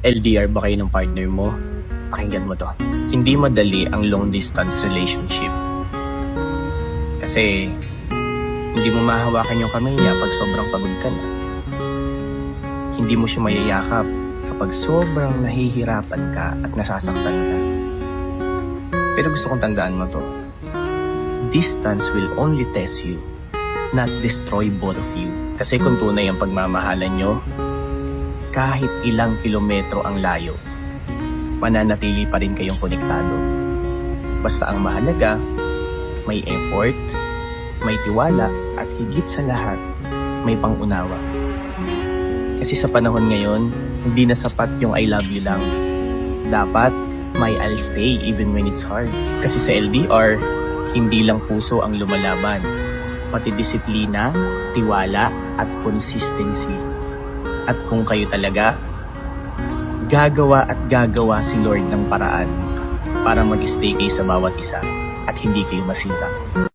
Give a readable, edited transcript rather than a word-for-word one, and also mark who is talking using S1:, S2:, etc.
S1: LDR ba kayo ng partner mo? Pakinggan mo to. Hindi madali ang long distance relationship. Kasi hindi mo mahawakan yung kamay niya pag sobrang pagod ka na. Hindi mo siya mayayakap kapag sobrang nahihirapan ka at nasasaktan ka. Pero gusto kong tandaan mo to. Distance will only test you, not destroy both of you. Kasi kung tunay ang pagmamahalan nyo, kahit ilang kilometro ang layo, mananatili pa rin kayong konektado. Basta ang mahalaga, may effort, may tiwala, at higit sa lahat, may pangunawa. Kasi sa panahon ngayon, hindi na sapat yung I love you lang. Dapat may I'll stay even when it's hard. Kasi sa LDR, hindi lang puso ang lumalaban, pati disiplina, tiwala, at consistency. At kung kayo talaga, gagawa at gagawa si Lord ng paraan para mag-stay kayo sa bawat isa at hindi kayo masira.